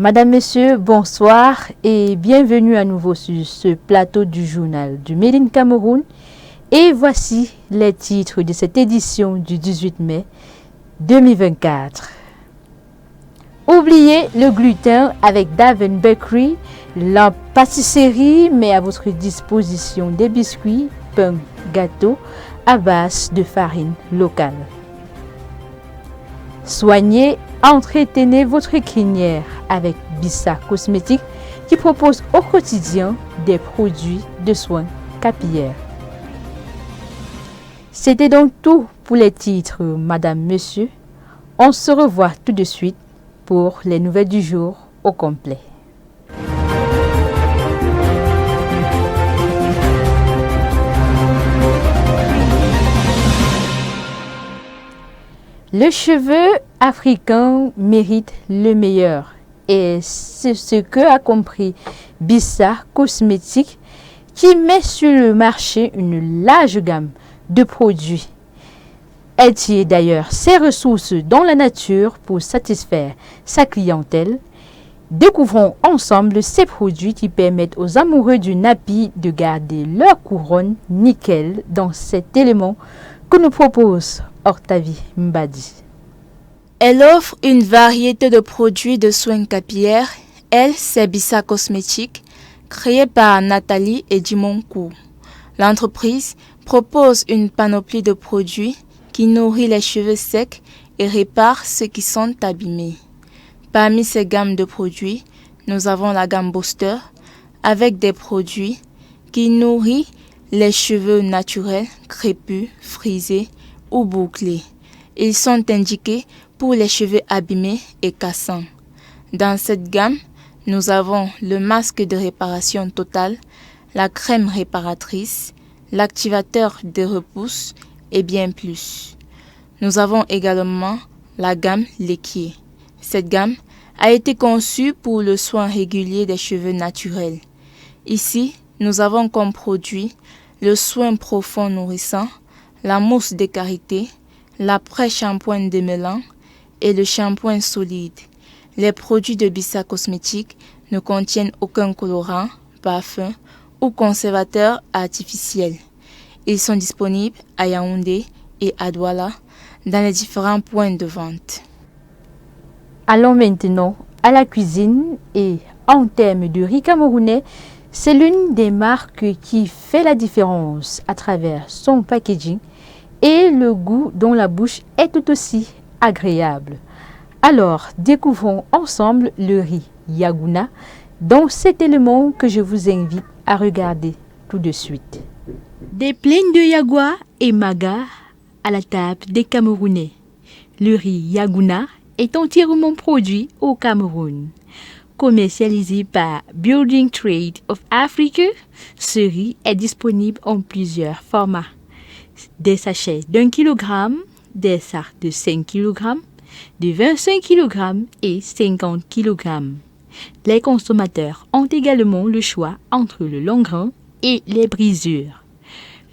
Madame, Monsieur, bonsoir et bienvenue à nouveau sur ce plateau du journal du Made in Cameroun. Et voici les titres de cette édition du 18 mai 2024. Oubliez le gluten avec Daven Bakery. La pâtisserie met à votre disposition des biscuits, pains, gâteaux à base de farine locale. Soignez, entretenez votre crinière avec Bissa Cosmétique qui propose au quotidien des produits de soins capillaires. C'était donc tout pour les titres, Madame, Monsieur. On se revoit tout de suite pour les nouvelles du jour au complet. Le cheveu africain mérite le meilleur et c'est ce que a compris Bissa Cosmétique qui met sur le marché une large gamme de produits. Elle tire d'ailleurs ses ressources dans la nature pour satisfaire sa clientèle. Découvrons ensemble ces produits qui permettent aux amoureux du nappy de garder leur couronne nickel dans cet élément que nous propose Octavie Mbadi. Elle offre une variété de produits de soins capillaires. Elle, c'est Bissa Cosmétique, créée par Nathalie et Dimoncourt. L'entreprise propose une panoplie de produits qui nourrit les cheveux secs et répare ceux qui sont abîmés. Parmi ces gammes de produits, nous avons la gamme Booster avec des produits qui nourrissent les cheveux naturels, crépus, frisés ou bouclés. Ils sont indiqués pour les cheveux abîmés et cassants. Dans cette gamme, nous avons le masque de réparation totale, la crème réparatrice, l'activateur de repousse et bien plus. Nous avons également la gamme Léquier. Cette gamme a été conçue pour le soin régulier des cheveux naturels. Ici, nous avons comme produit le soin profond nourrissant, la mousse de karité, l'après-shampoing démêlant et le shampoing solide. Les produits de Bissa Cosmétique ne contiennent aucun colorant, parfum ou conservateur artificiel. Ils sont disponibles à Yaoundé et à Douala dans les différents points de vente. Allons maintenant à la cuisine et en termes de riz camerounais, c'est l'une des marques qui fait la différence à travers son packaging et le goût dont la bouche est tout aussi agréable. Alors, découvrons ensemble le riz Yaguna dans cet élément que je vous invite à regarder tout de suite. Des plaines de Yagua et Maga à la table des Camerounais. Le riz Yaguna est entièrement produit au Cameroun. Commercialisé par Building Trade of Africa, ce riz est disponible en plusieurs formats. Des sachets d'1 kg, des sacs de 5 kg, de 25 kg et 50 kg. Les consommateurs ont également le choix entre le long grain et les brisures.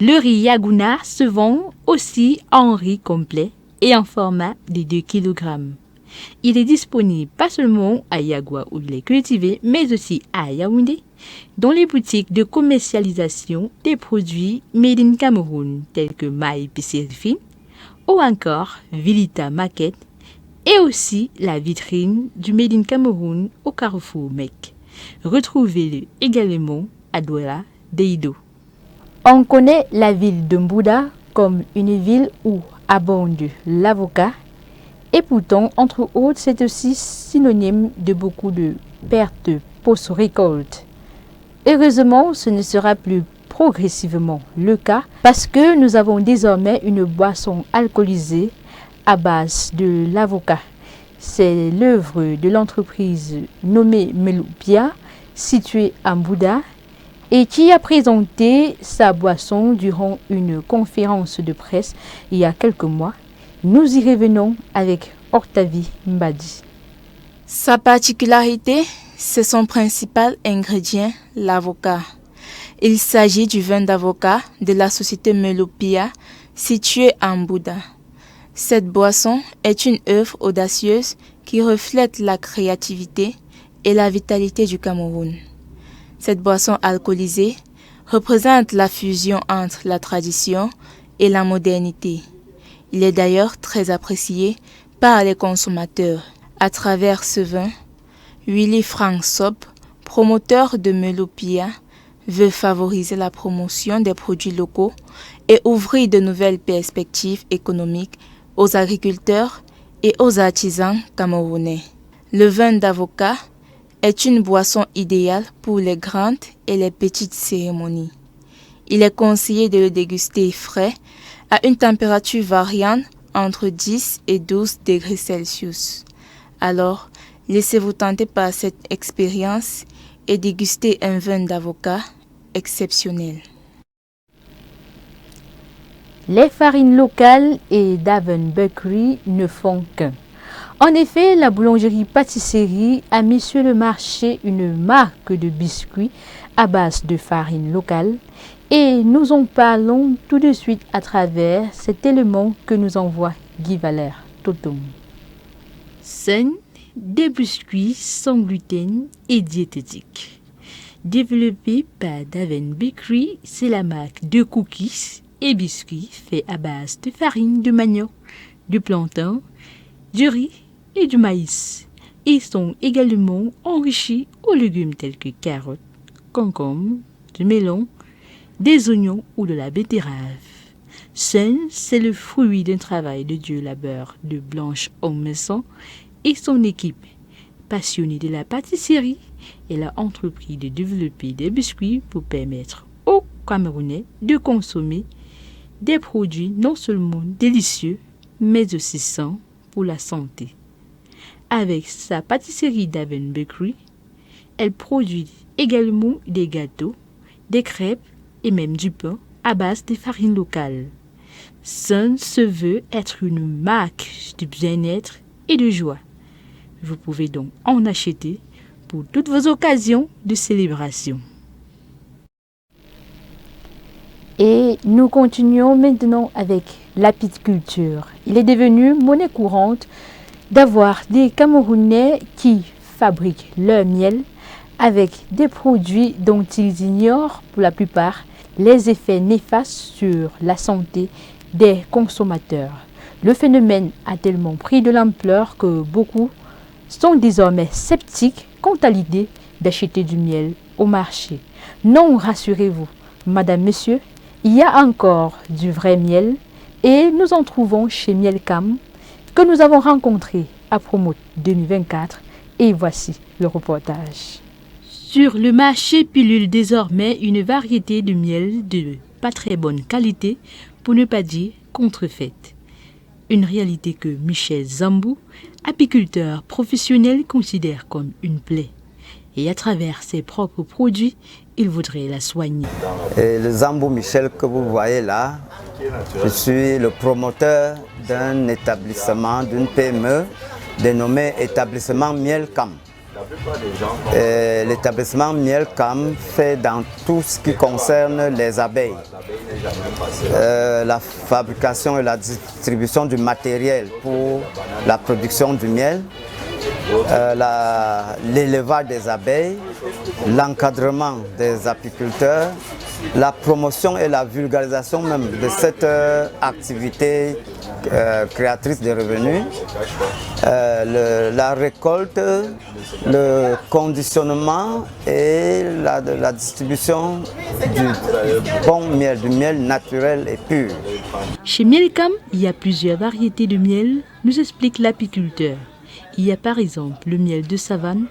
Le riz Yaguna se vend aussi en riz complet et en format de 2 kg. Il est disponible pas seulement à Yagua où il est cultivé, mais aussi à Yaoundé, dans les boutiques de commercialisation des produits Made in Cameroun tels que My Épicerie Fine ou encore Vilita Market et aussi la vitrine du Made in Cameroun au Carrefour Mec. Retrouvez-le également à Douala, Deido. On connaît la ville de Mbouda comme une ville où abonde l'avocat. Et pourtant, entre autres, c'est aussi synonyme de beaucoup de pertes post-récolte. Heureusement, ce ne sera plus progressivement le cas parce que nous avons désormais une boisson alcoolisée à base de l'avocat. C'est l'œuvre de l'entreprise nommée Meloupia, située à Mbouda, et qui a présenté sa boisson durant une conférence de presse il y a quelques mois. Nous y revenons avec Octavie Mbadi. Sa particularité, c'est son principal ingrédient, l'avocat. Il s'agit du vin d'avocat de la société Meloupia, située à Mbouda. Cette boisson est une œuvre audacieuse qui reflète la créativité et la vitalité du Cameroun. Cette boisson alcoolisée représente la fusion entre la tradition et la modernité. Il est d'ailleurs très apprécié par les consommateurs. À travers ce vin, Willy Frank Sob, promoteur de Melopia, veut favoriser la promotion des produits locaux et ouvrir de nouvelles perspectives économiques aux agriculteurs et aux artisans camerounais. Le vin d'avocat est une boisson idéale pour les grandes et les petites cérémonies. Il est conseillé de le déguster frais à une température variant entre 10 et 12 degrés Celsius. Alors, laissez-vous tenter par cette expérience et dégustez un vin d'avocat exceptionnel. Les farines locales et d'Aven Bakery ne font qu'un. En effet, la boulangerie-pâtisserie a mis sur le marché une marque de biscuits à base de farine locale et nous en parlons tout de suite à travers cet élément que nous envoie Guy Valère Totom. Sun, des biscuits sans gluten et diététiques. Développé par Daven Bakery, c'est la marque de cookies et biscuits faits à base de farine de manioc, du plantain, du riz et du maïs. Ils sont également enrichis aux légumes tels que carottes, concombres, du melon, des oignons ou de la betterave. Sun, c'est le fruit d'un travail de dur labeur de Blanche Ormesson et son équipe. Passionnée de la pâtisserie, elle a entrepris de développer des biscuits pour permettre aux Camerounais de consommer des produits non seulement délicieux, mais aussi sains pour la santé. Avec sa pâtisserie Daven Bakery, elle produit également des gâteaux, des crêpes et même du pain à base de farines locales. Sun se veut être une marque de bien-être et de joie. Vous pouvez donc en acheter pour toutes vos occasions de célébration. Et nous continuons maintenant avec l'apiculture. Il est devenu monnaie courante d'avoir des Camerounais qui fabriquent leur miel avec des produits dont ils ignorent pour la plupart les effets néfastes sur la santé des consommateurs. Le phénomène a tellement pris de l'ampleur que beaucoup sont désormais sceptiques quant à l'idée d'acheter du miel au marché. Non, rassurez-vous, madame, monsieur, il y a encore du vrai miel et nous en trouvons chez Mielcam que nous avons rencontré à Promote 2024 et voici le reportage. Sur le marché pilule désormais une variété de miel de pas très bonne qualité, pour ne pas dire contrefaite. Une réalité que Michel Zambou, apiculteur professionnel, considère comme une plaie. Et à travers ses propres produits, il voudrait la soigner. Et le Zambou Michel que vous voyez là, je suis le promoteur d'un établissement, d'une PME dénommé Établissement Mielcam. L'établissement Mielcam fait dans tout ce qui concerne les abeilles, la fabrication et la distribution du matériel pour la production du miel, l'élevage des abeilles, l'encadrement des apiculteurs, la promotion et la vulgarisation même de cette activité créatrice de revenus, la récolte, le conditionnement et la distribution du bon miel, du miel naturel et pur. Chez Mielcam, il y a plusieurs variétés de miel, nous explique l'apiculteur. Il y a par exemple le miel de savane,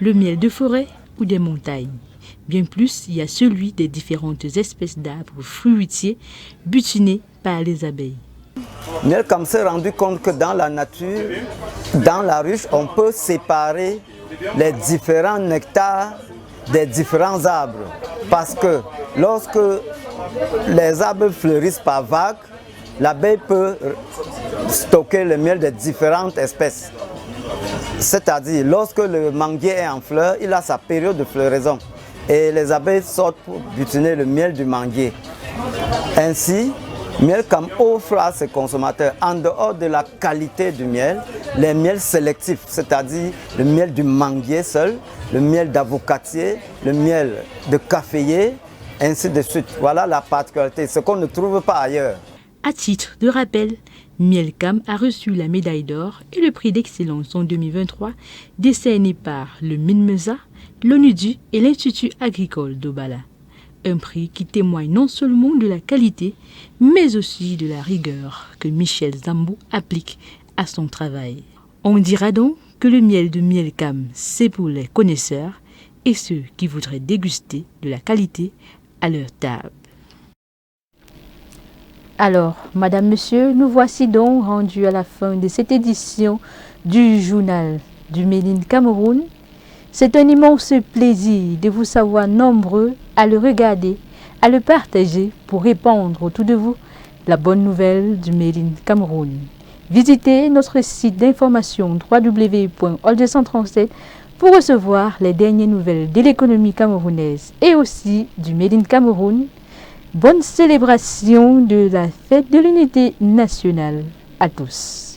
le miel de forêt ou des montagnes. Bien plus, il y a celui des différentes espèces d'arbres fruitiers butinés par les abeilles. Mielcam s'est rendu compte que dans la nature, dans la ruche, on peut séparer les différents nectars des différents arbres. Parce que lorsque les arbres fleurissent par vagues, l'abeille peut stocker le miel de différentes espèces. C'est-à-dire, lorsque le manguier est en fleur, il a sa période de floraison. Et les abeilles sortent pour butiner le miel du manguier. Ainsi, Mielcam offre à ses consommateurs, en dehors de la qualité du miel, les miels sélectifs, c'est-à-dire le miel du manguier seul, le miel d'avocatier, le miel de caféier, ainsi de suite. Voilà la particularité, ce qu'on ne trouve pas ailleurs. À titre de rappel, Mielcam a reçu la médaille d'or et le prix d'excellence en 2023 décerné par le MINMESA, l'ONUDU et l'Institut agricole d'Obala. Un prix qui témoigne non seulement de la qualité, mais aussi de la rigueur que Michel Zambou applique à son travail. On dira donc que le miel de Mielcam, c'est pour les connaisseurs et ceux qui voudraient déguster de la qualité à leur table. Alors, Madame, Monsieur, nous voici donc rendus à la fin de cette édition du journal du Made in Cameroun. C'est un immense plaisir de vous savoir nombreux à le regarder, à le partager pour répandre autour de vous la bonne nouvelle du Made in Cameroun. Visitez notre site d'information www.old237 pour recevoir les dernières nouvelles de l'économie camerounaise et aussi du Made in Cameroun. Bonne célébration de la fête de l'unité nationale à tous.